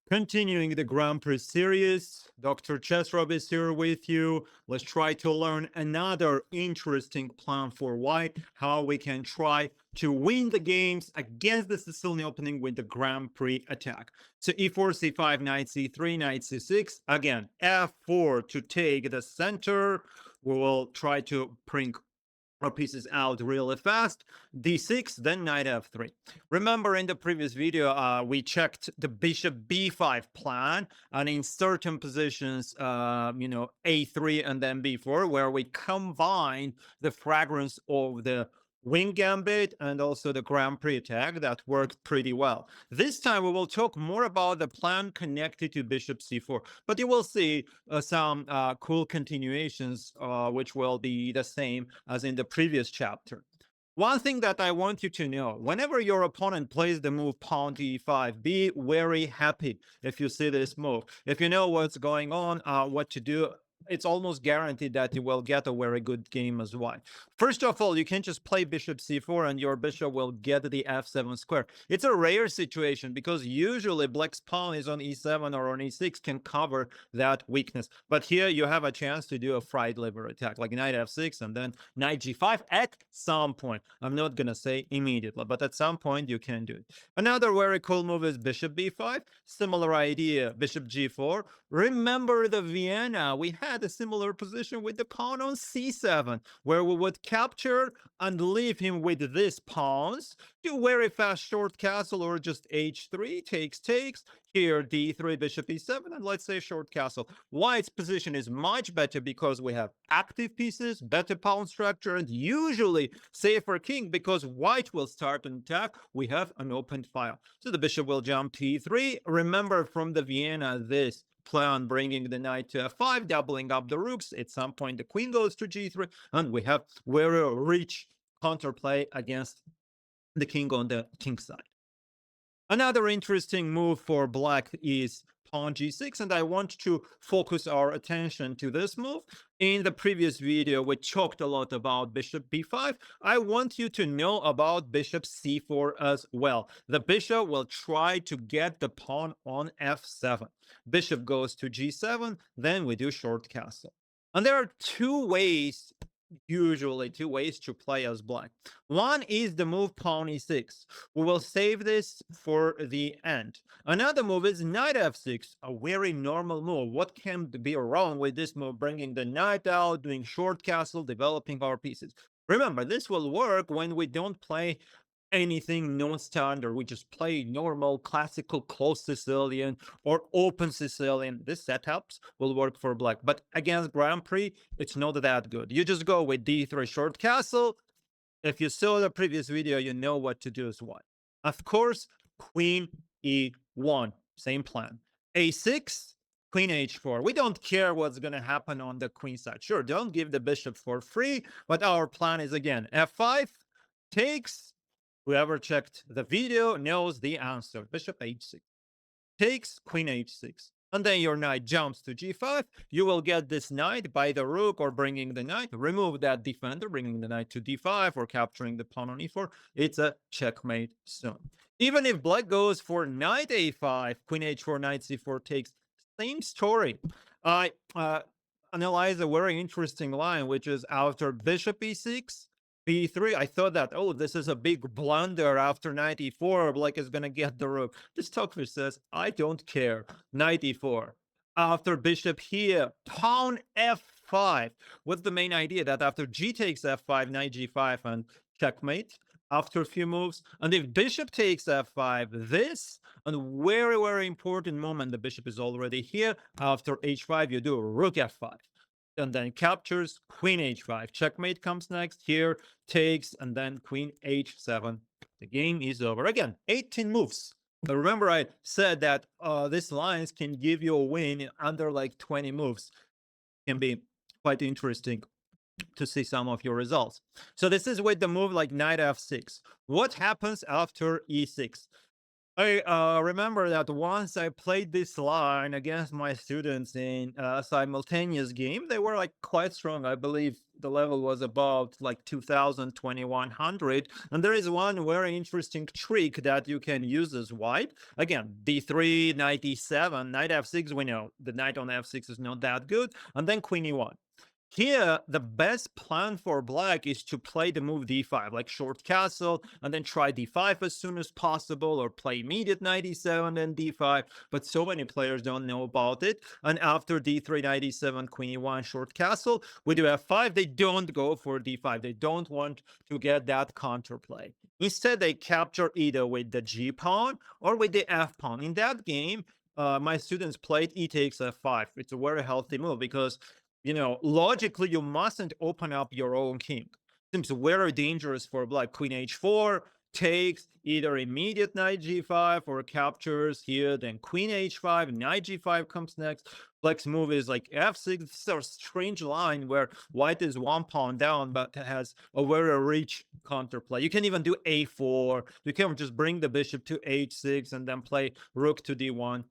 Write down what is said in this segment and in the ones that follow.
Continuing the Grand Prix series, Dr. Chesrob is here with you. Let's try to learn another interesting plan for white, how we can try to win the games against the Sicilian opening with the Grand Prix attack. So e4, c5, knight c3, knight c6. Again, f4 to take the center. We will try to bring our pieces out really fast. d6, then knight f3. Remember in the previous video, we checked the bishop b5 plan, and in certain positions, a3 and then b4, where we combine the fragrance of the wing gambit and also the Grand Prix attack that worked pretty well. This time we will talk more about the plan connected to bishop c4, but you will see some cool continuations, which will be the same as in the previous chapter. One thing that I want you to know, whenever your opponent plays the move pawn e5, be very happy if you see this move. If you know what's going on, what to do, it's almost guaranteed that you will get a very good game as well. First of all, you can just play bishop c4 and your bishop will get the f7 square. It's a rare situation because usually black's pawn is on e7 or on e6 can cover that weakness. But here you have a chance to do a fried liver attack, like knight f6 and then knight g5 at some point. I'm not going to say immediately, but at some point you can do it. Another very cool move is bishop b5. Similar idea, bishop g4. Remember the Vienna, we had a similar position with the pawn on c7, where we would capture and leave him with these pawns, do very fast short castle or just h3, takes, here d3, bishop e7, and let's say short castle. White's position is much better because we have active pieces, better pawn structure, and usually safer king because white will start an attack. We have an open file. So the bishop will jump t3. Remember from the Vienna, this plan bringing the knight to f5, doubling up the rooks. At some point, the queen goes to g3, and we have very rich counterplay against the king on the king side. Another interesting move for black is pawn g6, and I want to focus our attention to this move. In the previous video, we talked a lot about bishop b5. I want you to know about bishop c4 as well. The bishop will try to get the pawn on f7. Bishop goes to g7, then we do short castle. And there are usually two ways to play as black. One is the move pawn e6. We will save this for the end. Another move is knight f6, a very normal move. What can be wrong with this move? Bringing the knight out, doing short castle, developing our pieces. Remember, this will work when we don't play anything non-standard. We just play normal, classical, closed Sicilian or open Sicilian. This setups will work for black. But against Grand Prix, it's not that good. You just go with d3 short castle. If you saw the previous video, you know what to do as well. Of course, queen e1, same plan. a6, queen h4. We don't care what's going to happen on the queen side. Sure, don't give the bishop for free, but our plan is, again, f5 takes. Whoever checked the video knows the answer. Bishop h6 takes, queen h6. And then your knight jumps to g5. You will get this knight by the rook or bringing the knight. Remove that defender, bringing the knight to d5 or capturing the pawn on e4. It's a checkmate soon. Even if black goes for knight a5, queen h4, knight c4 takes, same story. I analyze a very interesting line, which is after bishop e6, b3, I thought that, oh, this is a big blunder after knight e4, black is going to get the rook. This stockfish says, I don't care, knight e4. After bishop here, pawn f5. What's the main idea? That after g takes f5, knight g5, and checkmate after a few moves. And if bishop takes f5, this, and very, very important moment, the bishop is already here. After h5, you do rook f5. And then captures, queen h5. Checkmate comes next. Here, takes, and then queen h7. The game is over. Again, 18 moves. But remember, I said that these lines can give you a win under like 20 moves. Can be quite interesting to see some of your results. So this is with the move like knight f6. What happens after e6? I remember that once I played this line against my students in a simultaneous game. They were like quite strong. I believe the level was about like 2000, 2100. And there is one very interesting trick that you can use as white. Again, d3, knight e7, knight f6. We know the knight on f6 is not that good. And then queen e1. Here, the best plan for black is to play the move d5, like short castle, and then try d5 as soon as possible, or play immediate knight e7 and d5. But so many players don't know about it. And after d3, knight e7, queen e1, short castle, we do f5. They don't go for d5. They don't want to get that counterplay. Instead, they capture either with the g pawn or with the f pawn. In that game, my students played e takes f5. It's a very healthy move because logically, you mustn't open up your own king. Seems very dangerous for black. Queen h4 takes either immediate knight g5 or captures here, then queen h5, knight g5 comes next. Black's move is like f6. It's a strange line where white is one pawn down, but has a very rich counterplay. You can even do a4. You can just bring the bishop to h6 and then play rook to d1.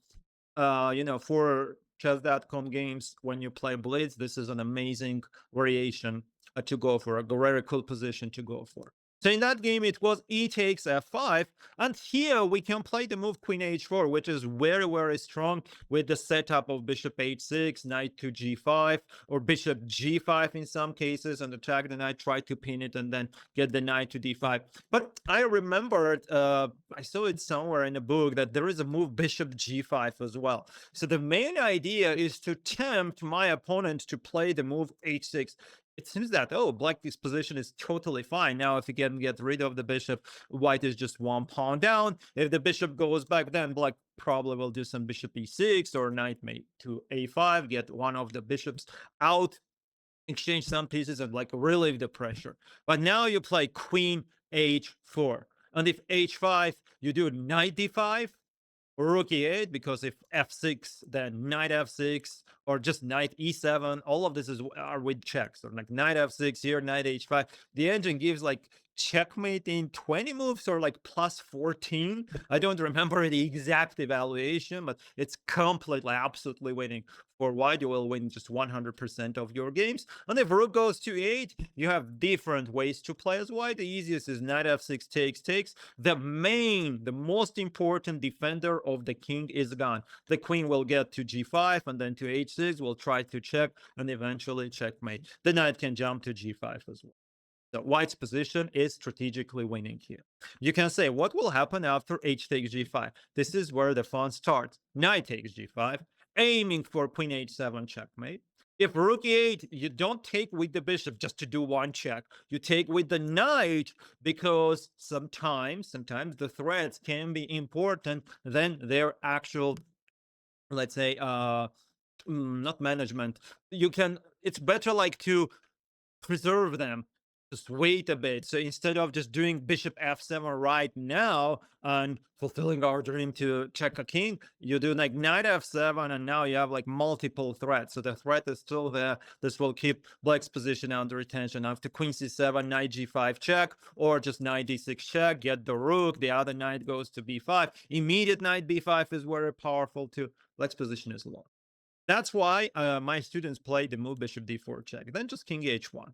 For chess.com games, when you play blitz, this is an amazing variation to go for, a very cool position to go for. So in that game, it was e takes f5, and here we can play the move queen h4, which is very, very strong with the setup of bishop h6, knight to g5, or bishop g5 in some cases, and attack the knight, try to pin it, and then get the knight to d5. But I remembered, I saw it somewhere in a book, that there is a move bishop g5 as well. So the main idea is to tempt my opponent to play the move h6. It seems that, oh, black's position is totally fine. Now, if you can get rid of the bishop, white is just one pawn down. If the bishop goes back, then black probably will do some bishop e6 or knight mate to a5, get one of the bishops out, exchange some pieces, and like relieve the pressure. But now you play queen h4. And if h5, you do knight d5, rook e8, because if f6, then knight f6, or just knight e7. All of this are with checks, or like knight f6 here, knight h5. The engine gives like checkmate in 20 moves, or like plus 14. I don't remember the exact evaluation, but it's completely, absolutely winning for white. You will win just 100% of your games. And if rook goes to e8, you have different ways to play as white. The easiest is knight f6 takes. The most important defender of the king is gone. The queen will get to g5 and then to h6, will try to check, and eventually checkmate. The knight can jump to g5 as well. So white's position is strategically winning here. You can say, what will happen after h takes g5? This is where the fun starts. Knight takes g5, aiming for queen h7 checkmate. If rook e8, you don't take with the bishop just to do one check. You take with the knight because sometimes the threats can be important than their actual, let's say, not management. It's better like to preserve them. Just wait a bit. So instead of just doing bishop f7 right now and fulfilling our dream to check a king, you do like knight f7, and now you have like multiple threats. So the threat is still there. This will keep black's position under attention. After queen c7, knight g5 check, or just knight d6 check, get the rook. The other knight goes to b5. Immediate knight b5 is very powerful too. Black's position is low. That's why my students play the move bishop d4 check. Then just king h1.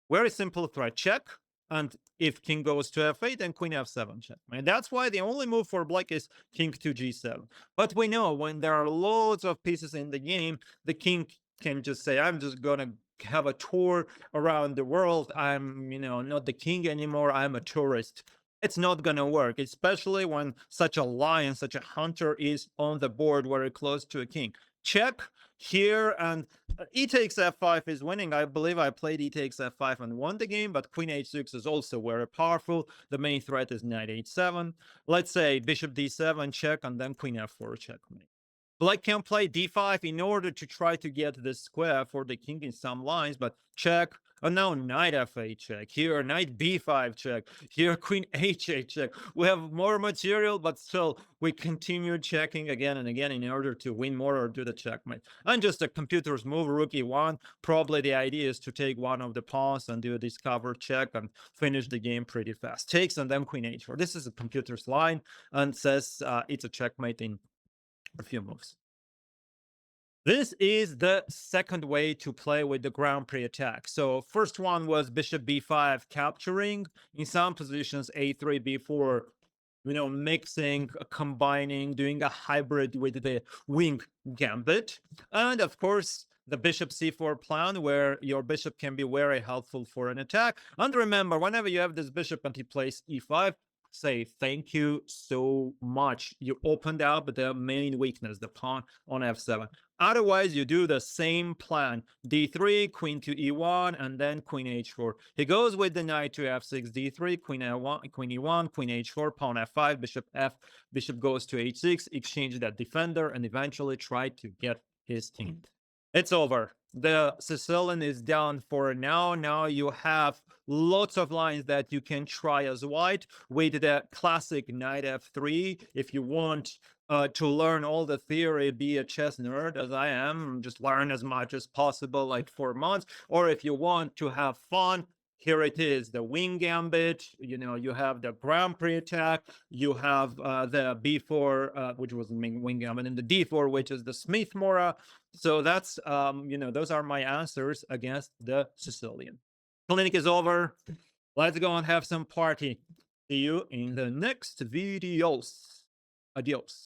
Very simple threat check. And if king goes to f8, then queen f7 check. And that's why the only move for black is king to g7. But we know when there are loads of pieces in the game, the king can just say, I'm just going to have a tour around the world. I'm, not the king anymore. I'm a tourist. It's not going to work, especially when such a lion, such a hunter is on the board very close to a king. Check here, and e takes f5 is winning. I believe I played e takes f5 and won the game, but queen h6 is also very powerful. The main threat is knight h7. Let's say bishop d7 check, and then queen f4 checkmate. Black can play d5 in order to try to get this square for the king in some lines, but check, And now knight f8 check. Here, knight b5 check. Here, queen h8 check. We have more material, but still, we continue checking again and again in order to win more or do the checkmate. And just the computer's move, rook e1. Probably the idea is to take one of the pawns and do a discover check and finish the game pretty fast. Takes and then queen h4. This is a computer's line and says it's a checkmate in a few moves. This is the second way to play with the Grand Prix attack. So first one was bishop b5 capturing. In some positions, a3, b4, mixing, combining, doing a hybrid with the wing gambit. And of course, the bishop c4 plan, where your bishop can be very helpful for an attack. And remember, whenever you have this bishop and he plays e5, say thank you so much. You opened up the main weakness, the pawn on f7. Otherwise, you do the same plan. d3, queen to e1, and then queen h4. He goes with the knight to f6, d3, queen e1, queen h4, pawn f5, bishop f, bishop goes to h6, exchange that defender, and eventually try to get his king. It's over. The Sicilian is down for now. Now you have lots of lines that you can try as white with the classic knight f3. If you want to learn all the theory, be a chess nerd as I am, just learn as much as possible, like 4 months. Or if you want to have fun, here it is, the wing gambit. You have the Grand Prix attack. You have the b4, which was wing gambit, and the d4, which is the Smith Mora. So that's, those are my answers against the Sicilian. Clinic is over. Let's go and have some party. See you in the next videos. Adios.